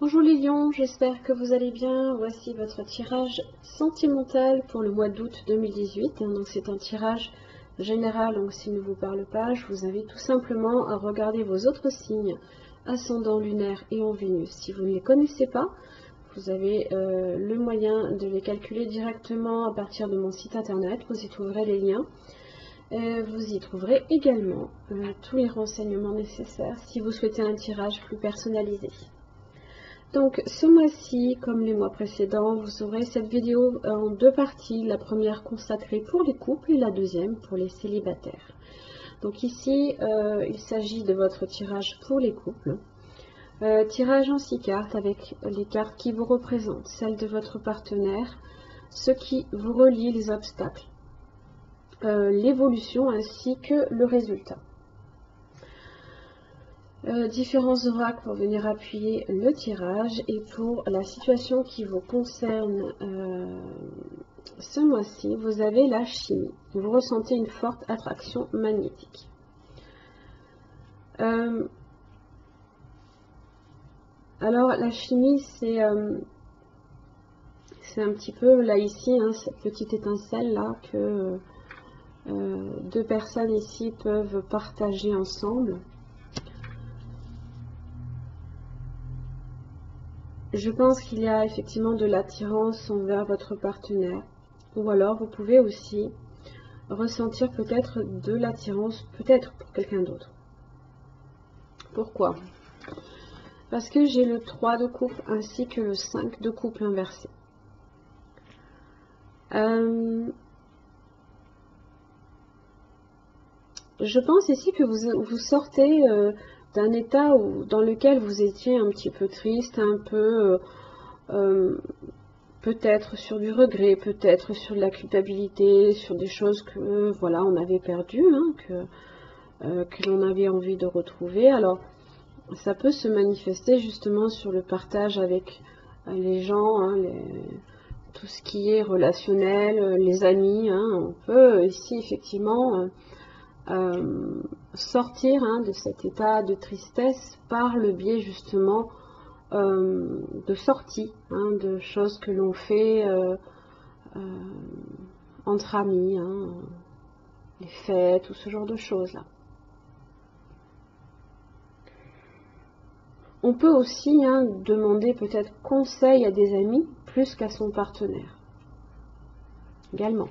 Bonjour les lions, j'espère que vous allez bien. Voici votre tirage sentimental pour le mois d'août 2018. Donc c'est un tirage général, donc s'il ne vous parle pas, je vous invite tout simplement à regarder vos autres signes, ascendant lunaire et en Vénus. Si vous ne les connaissez pas, vous avez le moyen de les calculer directement à partir de mon site internet. Vous y trouverez les liens. Vous y trouverez également tous les renseignements nécessaires si vous souhaitez un tirage plus personnalisé. Donc ce mois-ci, comme les mois précédents, vous aurez cette vidéo en deux parties. La première consacrée pour les couples et la deuxième pour les célibataires. Donc ici, il s'agit de votre tirage pour les couples. Tirage en 6 cartes avec les cartes qui vous représentent, celles de votre partenaire, ce qui vous relie, les obstacles, l'évolution ainsi que le résultat. Différents oracles pour venir appuyer le tirage, et pour la situation qui vous concerne ce mois-ci, vous avez la chimie. Vous ressentez une forte attraction magnétique. Alors la chimie, c'est un petit peu là ici, hein, cette petite étincelle là que deux personnes ici peuvent partager ensemble. Je pense qu'il y a effectivement de l'attirance envers votre partenaire, ou alors vous pouvez aussi ressentir peut-être de l'attirance, peut-être pour quelqu'un d'autre. Pourquoi? Parce que j'ai le 3 de coupe ainsi que le 5 de coupe inversé. Je pense ici que vous sortez d'un état dans lequel vous étiez un petit peu triste, un peu peut-être sur du regret, peut-être sur de la culpabilité, sur des choses que voilà on avait perdues, hein, que l'on avait envie de retrouver. Alors ça peut se manifester justement sur le partage avec les gens, hein, tout ce qui est relationnel, les amis, hein. On peut ici effectivement sortir, hein, de cet état de tristesse par le biais justement de sorties, hein, de choses que l'on fait entre amis, hein, les fêtes ou ce genre de choses là. On peut aussi, hein, demander peut-être conseil à des amis plus qu'à son partenaire également.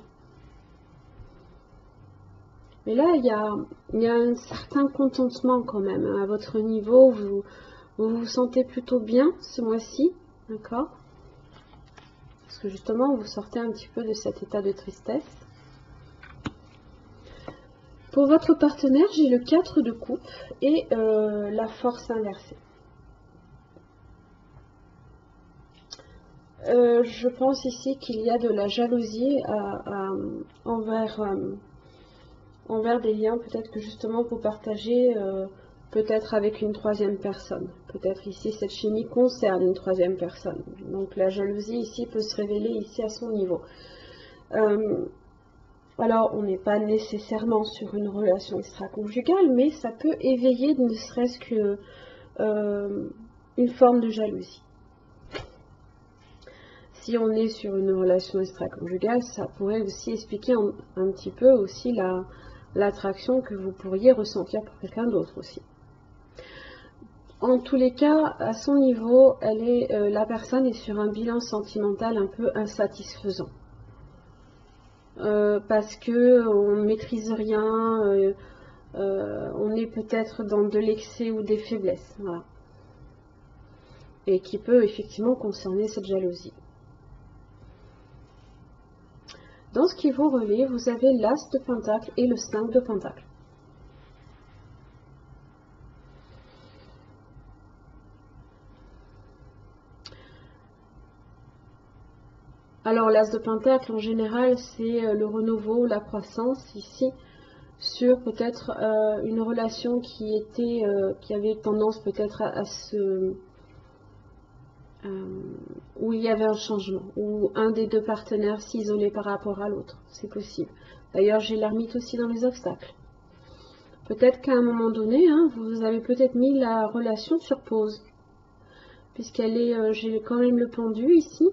Mais là, il y a un certain contentement quand même, hein, à votre niveau. Vous vous sentez plutôt bien ce mois-ci, d'accord? Parce que justement, vous sortez un petit peu de cet état de tristesse. Pour votre partenaire, j'ai le 4 de coupe et la force inversée. Je pense ici qu'il y a de la jalousie envers des liens, peut-être que justement vous partagez peut-être avec une troisième personne. Peut-être ici cette chimie concerne une troisième personne. Donc la jalousie ici peut se révéler ici à son niveau. Alors on n'est pas nécessairement sur une relation extra-conjugale, mais ça peut éveiller ne serait-ce que une forme de jalousie. Si on est sur une relation extra-conjugale, ça pourrait aussi expliquer un petit peu aussi l'attraction que vous pourriez ressentir pour quelqu'un d'autre aussi. En tous les cas, à son niveau, la personne est sur un bilan sentimental un peu insatisfaisant. Parce que on ne maîtrise rien, on est peut-être dans de l'excès ou des faiblesses, voilà. Et qui peut effectivement concerner cette jalousie. Dans ce qui vous relie, vous avez l'As de Pentacle et le 5 de Pentacle. Alors l'As de Pentacle, en général, c'est le renouveau, la croissance, ici, sur peut-être une relation qui avait tendance peut-être à se... où il y avait un changement, où un des deux partenaires s'isolait par rapport à l'autre, c'est possible. D'ailleurs, j'ai l'ermite aussi dans les obstacles. Peut-être qu'à un moment donné, hein, vous avez peut-être mis la relation sur pause. puisqu'elle est, j'ai quand même le pendu ici.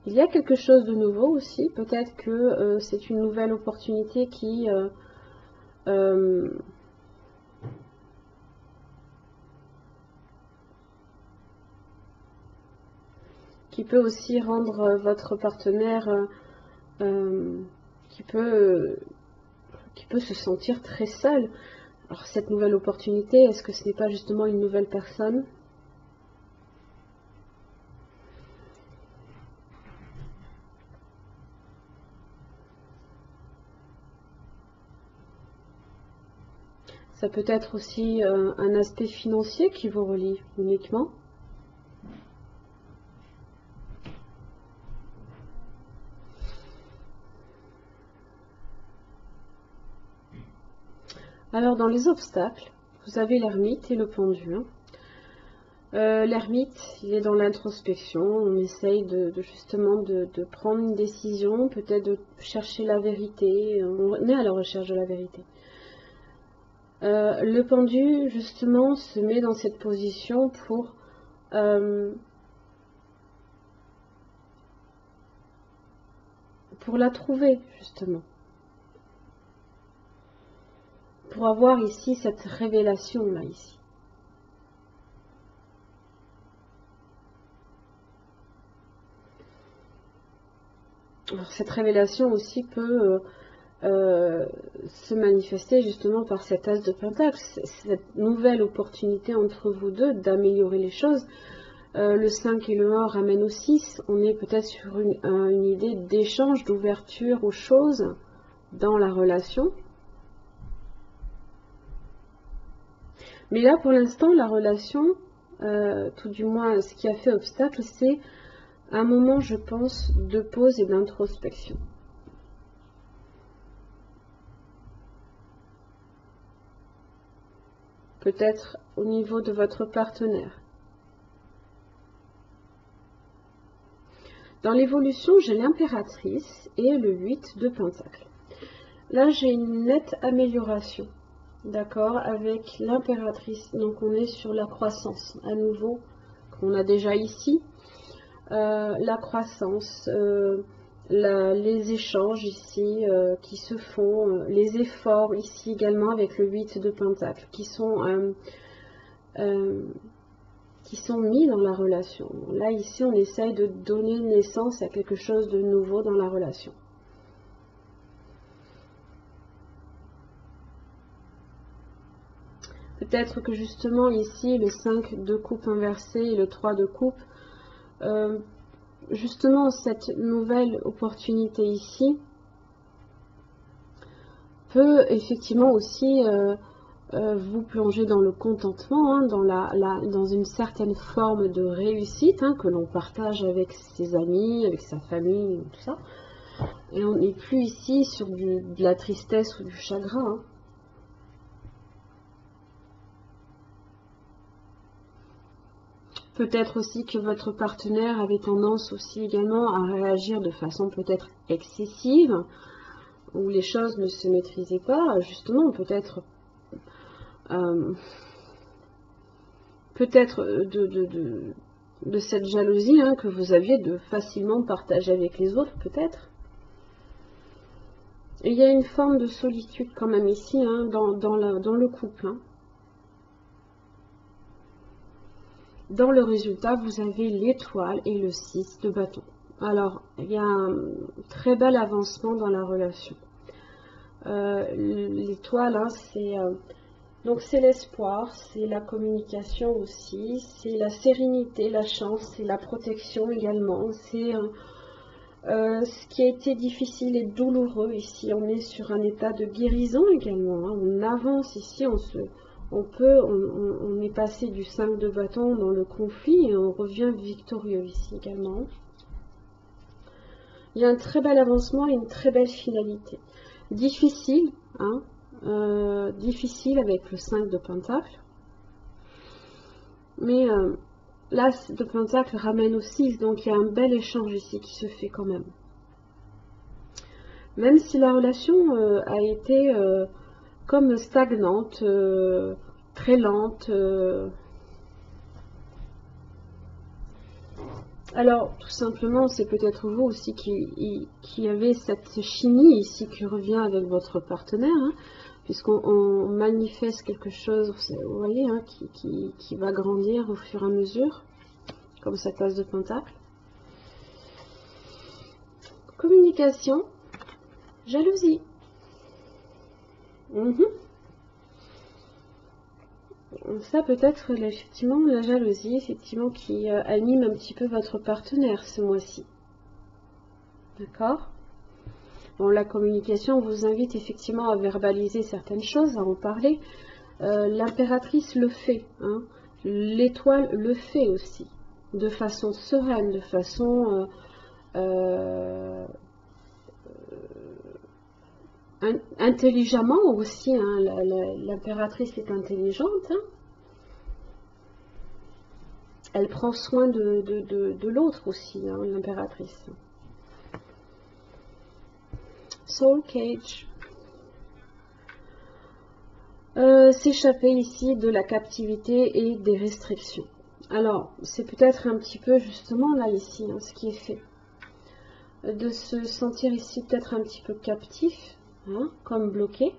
Il y a quelque chose de nouveau aussi, peut-être que c'est une nouvelle opportunité qui peut aussi rendre votre partenaire qui peut se sentir très seul. Alors cette nouvelle opportunité, est-ce que ce n'est pas justement une nouvelle personne ? Ça peut être aussi un aspect financier qui vous relie uniquement. Alors dans les obstacles, vous avez l'ermite et le pendu. L'ermite, il est dans l'introspection, on essaye justement de prendre une décision, peut-être de chercher la vérité, on est à la recherche de la vérité. Le pendu, justement, se met dans cette position pour la trouver, justement. Pour avoir ici cette révélation, là, ici. Alors, cette révélation aussi peut se manifester justement par cet as de pentacle, cette nouvelle opportunité entre vous deux d'améliorer les choses. Le 5 et le 1 ramènent au 6, on est peut-être sur une idée d'échange, d'ouverture aux choses dans la relation. Mais là, pour l'instant, la relation, tout du moins ce qui a fait obstacle, c'est un moment, je pense, de pause et d'introspection. Peut-être au niveau de votre partenaire. Dans l'évolution, j'ai l'impératrice et le 8 de pentacle. Là, j'ai une nette amélioration, d'accord, avec l'impératrice. Donc, on est sur la croissance, à nouveau, qu'on a déjà ici. La croissance, les échanges ici qui se font, les efforts ici également avec le 8 de pentacle, qui sont mis dans la relation. Là, ici, on essaye de donner naissance à quelque chose de nouveau dans la relation. Peut-être que justement, ici, le 5 de coupe inversé et le 3 de coupe, justement, cette nouvelle opportunité ici peut effectivement aussi vous plonger dans le contentement, hein, dans une certaine forme de réussite que l'on partage avec ses amis, avec sa famille, tout ça. Et on n'est plus ici sur de la tristesse ou du chagrin. Hein. Peut-être aussi que votre partenaire avait tendance aussi également à réagir de façon peut-être excessive, où les choses ne se maîtrisaient pas, justement, peut-être de cette jalousie que vous aviez de facilement partager avec les autres, peut-être. Il y a une forme de solitude quand même ici, dans le couple. Dans le résultat, vous avez l'étoile et le 6 de bâton. Alors, il y a un très bel avancement dans la relation. L'étoile, donc c'est l'espoir, c'est la communication aussi, c'est la sérénité, la chance, c'est la protection également, c'est ce qui a été difficile et douloureux ici. On est sur un état de guérison également. On avance ici, on est passé du 5 de bâton dans le conflit et on revient victorieux ici également. Il y a un très bel avancement et une très belle finalité. Difficile, difficile avec le 5 de pentacle. Mais l'As de Pentacle ramène aussi, donc il y a un bel échange ici qui se fait quand même. Même si la relation a été comme stagnante, très lente. Alors, tout simplement, c'est peut-être vous aussi qui avez cette chimie ici qui revient avec votre partenaire, hein, puisqu'on manifeste quelque chose, vous voyez, hein, qui va grandir au fur et à mesure, comme cette As de Pentacle. Communication, jalousie. Ça peut être effectivement la jalousie, effectivement, qui anime un petit peu votre partenaire ce mois-ci. D'accord? Bon, la communication vous invite effectivement à verbaliser certaines choses, à en parler. L'impératrice le fait, hein. L'étoile le fait aussi, de façon sereine, de façon intelligemment aussi, hein. L'impératrice est intelligente, hein. Elle prend soin de l'autre aussi, hein, l'impératrice. Soul Cage. S'échapper ici de la captivité et des restrictions. Alors, c'est peut-être un petit peu justement là ici, hein, ce qui est fait. De se sentir ici peut-être un petit peu captif, hein, comme bloqué.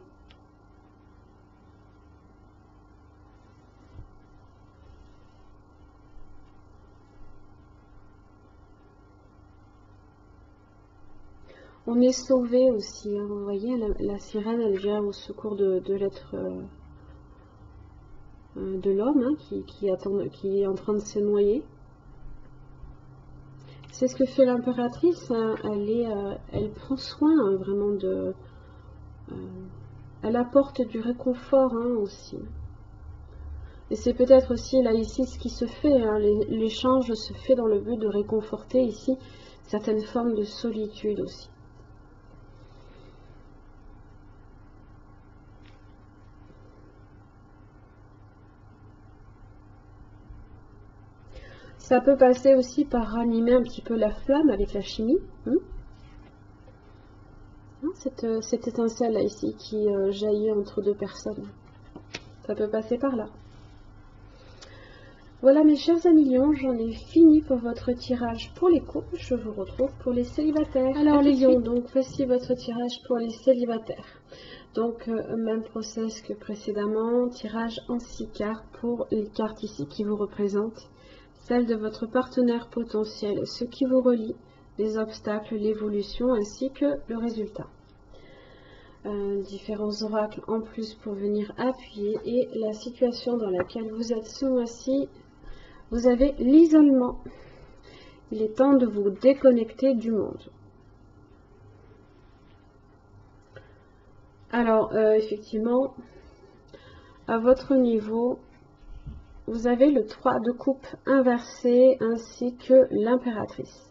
On est sauvé aussi, hein, vous voyez, la sirène, elle vient au secours de l'être de l'homme, hein, qui est en train de se noyer. C'est ce que fait l'impératrice, hein, elle prend soin, hein, vraiment de... elle apporte du réconfort, hein, aussi. Et c'est peut-être aussi là ici ce qui se fait, hein, l'échange se fait dans le but de réconforter ici certaines formes de solitude aussi. Ça peut passer aussi par ranimer un petit peu la flamme avec la chimie. Cette étincelle là ici qui jaillit entre deux personnes. Ça peut passer par là. Voilà mes chers amis lions, j'en ai fini pour votre tirage pour les couples. Je vous retrouve pour les célibataires. Alors les lions, donc voici votre tirage pour les célibataires. Donc même process que précédemment, tirage en 6 cartes pour les cartes ici qui vous représentent. Celle de votre partenaire potentiel, ce qui vous relie, les obstacles, l'évolution ainsi que le résultat. Différents oracles en plus pour venir appuyer et la situation dans laquelle vous êtes ce mois-ci. Vous avez l'isolement. Il est temps de vous déconnecter du monde. Alors, effectivement, à votre niveau, vous avez le 3 de coupe inversé ainsi que l'impératrice.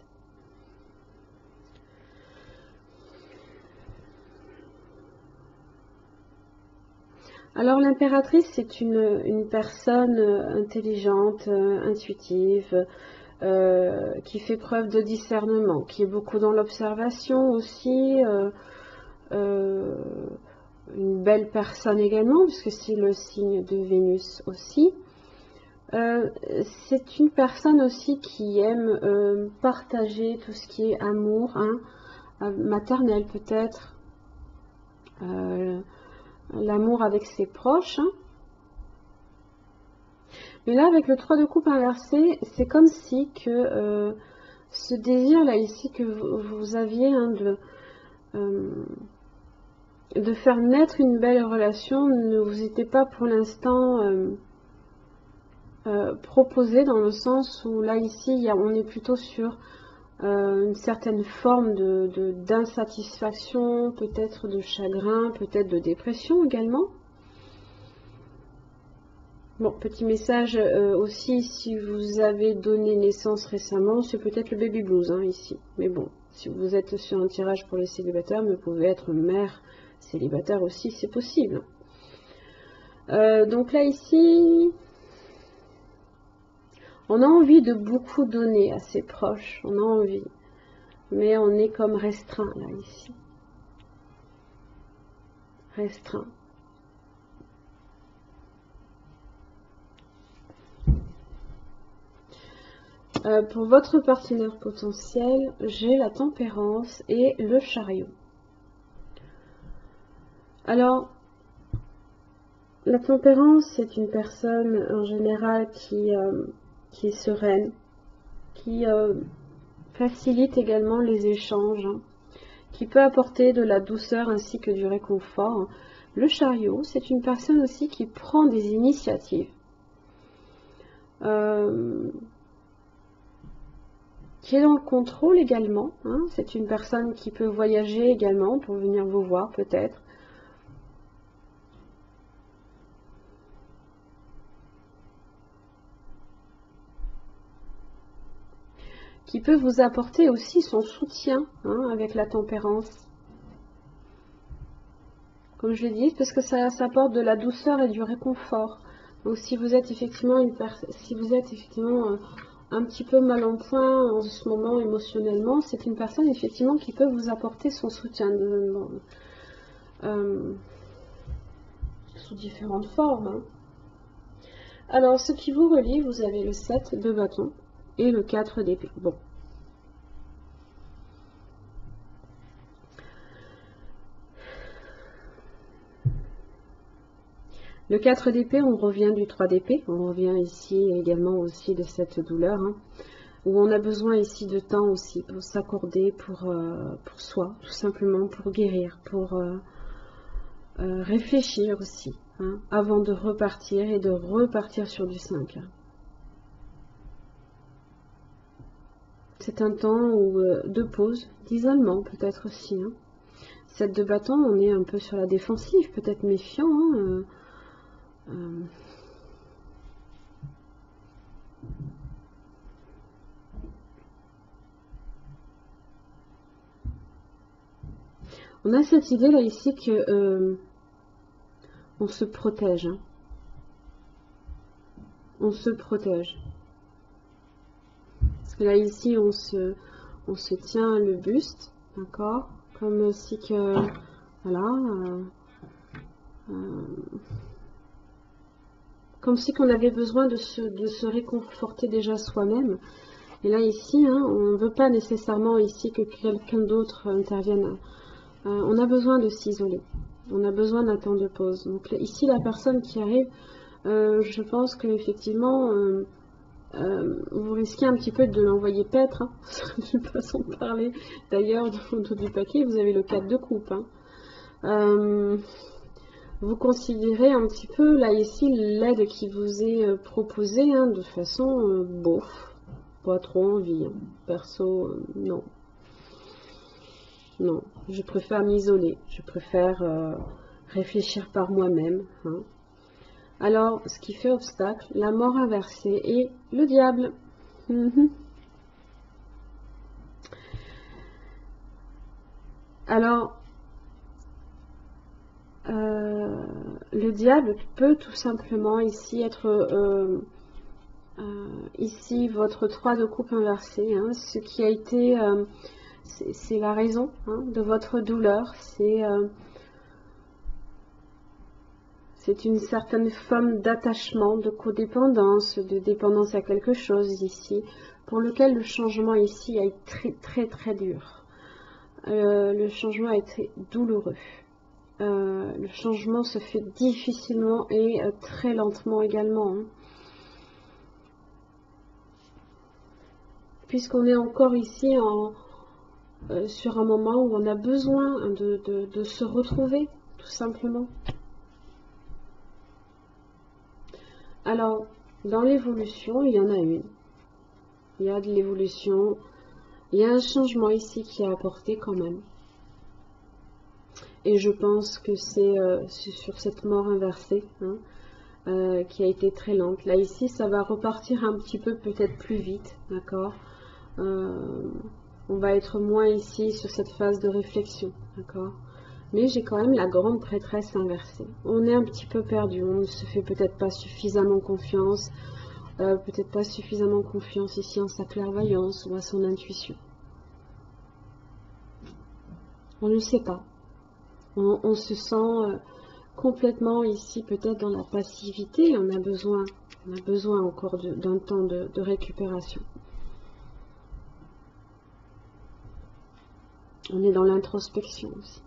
Alors l'impératrice, c'est une personne intelligente, intuitive, qui fait preuve de discernement, qui est beaucoup dans l'observation aussi, une belle personne également, puisque c'est le signe de Vénus aussi. C'est une personne aussi qui aime partager tout ce qui est amour, hein, maternel peut-être, l'amour avec ses proches. Hein. Mais là, avec le 3 de coupe inversé, c'est comme si que ce désir là ici que vous aviez, hein, de faire naître une belle relation ne vous était pas pour l'instant proposé, dans le sens où là ici on est plutôt sur une certaine forme d'insatisfaction, peut-être de chagrin, peut-être de dépression également. Bon, petit message aussi, si vous avez donné naissance récemment, c'est peut-être le baby blues, hein, ici. Mais bon, si vous êtes sur un tirage pour les célibataires, vous pouvez être mère célibataire aussi, c'est possible. Donc là, ici, On a envie de beaucoup donner à ses proches, on a envie. Mais on est comme restreint, là, ici. Restreint. Pour votre partenaire potentiel, j'ai la tempérance et le chariot. Alors, la tempérance, c'est une personne en général qui est sereine, qui facilite également les échanges, hein, qui peut apporter de la douceur ainsi que du réconfort. Le chariot, c'est une personne aussi qui prend des initiatives. Qui est dans le contrôle également, hein. C'est une personne qui peut voyager également pour venir vous voir peut-être. Qui peut vous apporter aussi son soutien, hein, avec la tempérance. Comme je l'ai dit, parce que ça apporte de la douceur et du réconfort. Donc si vous êtes effectivement un petit peu mal en point en ce moment émotionnellement, c'est une personne effectivement qui peut vous apporter son soutien sous différentes formes, hein. Alors ce qui vous relie, vous avez le 7 de bâton et le 4 d'épée. Bon. Le 4 d'épée, on revient du 3 d'épée, on revient ici également aussi de cette douleur, hein, où on a besoin ici de temps aussi pour s'accorder pour soi, tout simplement pour guérir, pour réfléchir aussi, hein, avant de repartir et de repartir sur du 5. C'est un temps de pause, d'isolement peut-être aussi. Hein. 7 de bâton, on est un peu sur la défensive, peut-être méfiant, hein, on a cette idée là ici que on se protège. Hein. On se protège. Parce que là ici on se tient le buste, d'accord, comme si que voilà, comme si qu'on avait besoin de se réconforter déjà soi-même. Et là ici, hein, on ne veut pas nécessairement ici que quelqu'un d'autre intervienne. On a besoin de s'isoler. On a besoin d'un temps de pause. Donc là, ici, la personne qui arrive, je pense qu'effectivement, vous risquez un petit peu de l'envoyer paître. Hein, d'une façon de parler. D'ailleurs, au dos du paquet, vous avez le 4 de coupe. Hein. Vous considérez un petit peu, là ici, l'aide qui vous est proposée, hein, de façon bof, pas trop envie. Hein. Perso, non. Non, je préfère m'isoler, je préfère réfléchir par moi-même. Hein. Alors, ce qui fait obstacle, la mort inversée et le diable. Alors, le diable peut tout simplement ici être ici votre 3 de coupe inversé, hein, ce qui a été c'est la raison, hein, de votre douleur, c'est une certaine forme d'attachement, de codépendance, de dépendance à quelque chose ici, pour lequel le changement ici a été très très dur. Le changement a été douloureux. Le changement se fait difficilement et très lentement également. Hein. Puisqu'on est encore ici sur un moment où on a besoin de se retrouver, tout simplement. Alors, dans l'évolution, il y en a une. Il y a de l'évolution. Il y a un changement ici qui est apporté quand même. Et je pense que c'est sur cette mort inversée, hein, qui a été très lente. Là, ici, ça va repartir un petit peu peut-être plus vite, d'accord. On va être moins ici sur cette phase de réflexion, d'accord. Mais j'ai quand même la grande prêtresse inversée. On est un petit peu perdu, on ne se fait peut-être pas suffisamment confiance, peut-être pas suffisamment confiance ici en sa clairvoyance ou à son intuition. On ne sait pas. On se sent complètement ici peut-être dans la passivité. On a besoin encore d'un temps de récupération. On est dans l'introspection aussi.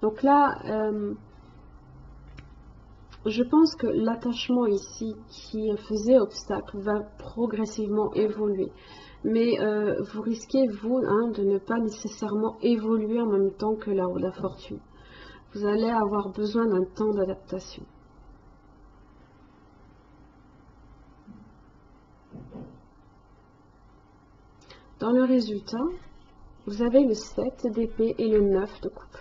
Donc là, je pense que l'attachement ici qui faisait obstacle va progressivement évoluer. Mais vous risquez, vous, de ne pas nécessairement évoluer en même temps que la roue de la fortune. Vous allez avoir besoin d'un temps d'adaptation. Dans le résultat, vous avez le 7 d'épée et le 9 de coupe.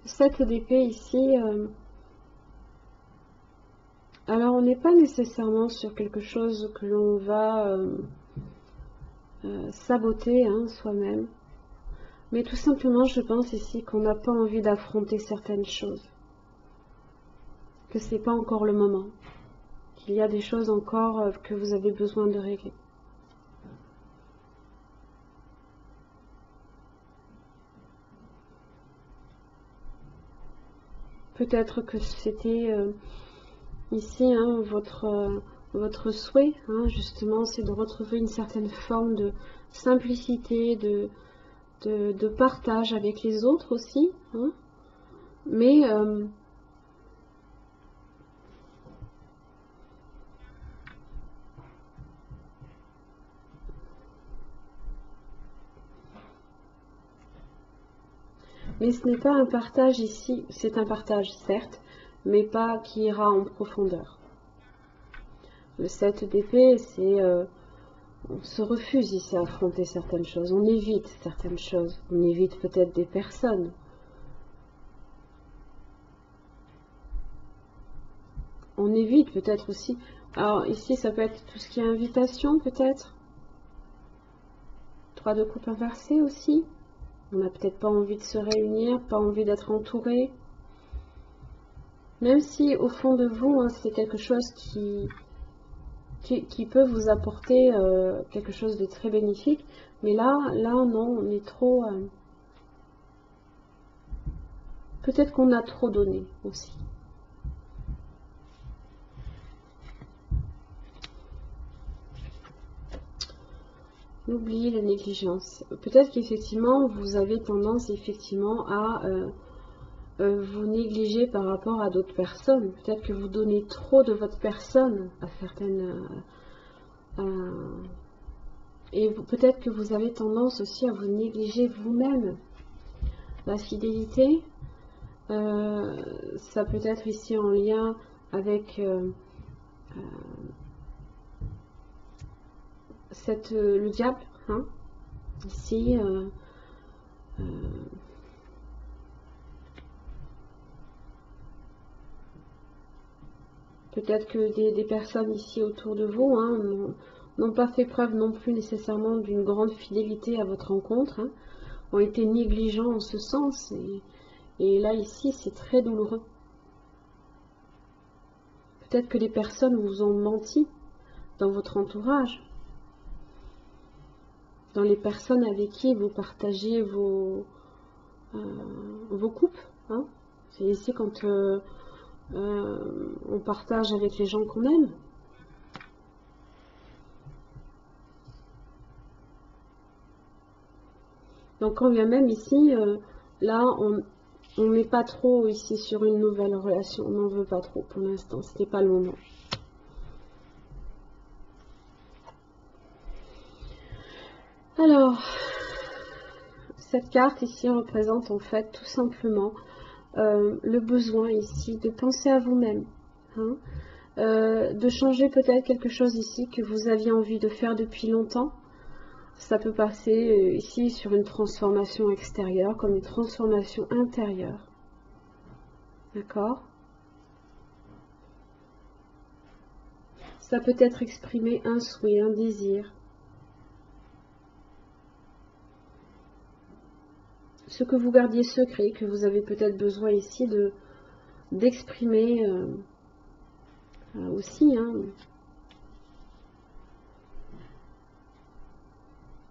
Le 7 d'épée ici, alors on n'est pas nécessairement sur quelque chose que l'on va saboter soi-même. Mais tout simplement, je pense ici qu'on n'a pas envie d'affronter certaines choses. Que ce n'est pas encore le moment. Qu'il y a des choses encore que vous avez besoin de régler. Peut-être que c'était ici votre souhait, justement, c'est de retrouver une certaine forme de simplicité, de partage avec les autres aussi. Mais ce n'est pas un partage ici, c'est un partage certes, mais pas qui ira en profondeur. Le 7 d'épée, c'est on se refuse ici à affronter certaines choses, on évite certaines choses, on évite peut-être des personnes. On évite peut-être aussi, alors ici ça peut être tout ce qui est invitation peut-être. 3 de coupe inversée aussi. On n'a peut-être pas envie de se réunir, pas envie d'être entouré. Même si au fond de vous, c'est quelque chose qui peut vous apporter quelque chose de très bénéfique. Mais là non, on est trop... peut-être qu'on a trop donné aussi. N'oubliez la négligence. Peut-être qu'effectivement, vous avez tendance effectivement à vous négliger par rapport à d'autres personnes. Peut-être que vous donnez trop de votre personne à certaines... et peut-être que vous avez tendance aussi à vous négliger vous-même. La fidélité, ça peut être ici en lien avec le diable, ici, peut-être que des personnes ici autour de vous n'ont pas fait preuve non plus nécessairement d'une grande fidélité à votre rencontre, ont été négligents en ce sens, et là ici c'est très douloureux. Peut-être que les personnes vous ont menti dans votre entourage, dans les personnes avec qui vous partagez vos coupes. C'est ici quand on partage avec les gens qu'on aime. Donc quand bien même ici, là on n'est pas trop ici sur une nouvelle relation, on n'en veut pas trop pour l'instant, ce n'est pas le moment. Alors, cette carte ici représente en fait tout simplement le besoin ici de penser à vous-même, de changer peut-être quelque chose ici que vous aviez envie de faire depuis longtemps. Ça peut passer ici sur une transformation extérieure comme une transformation intérieure. D'accord? Ça peut être exprimer un souhait, un désir, ce que vous gardiez secret, que vous avez peut-être besoin ici d'exprimer aussi. Hein.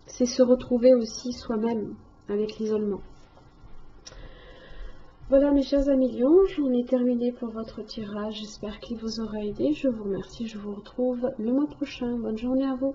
C'est se retrouver aussi soi-même avec l'isolement. Voilà mes chers amis lions, j'en ai terminé pour votre tirage. J'espère qu'il vous aura aidé. Je vous remercie, je vous retrouve le mois prochain. Bonne journée à vous.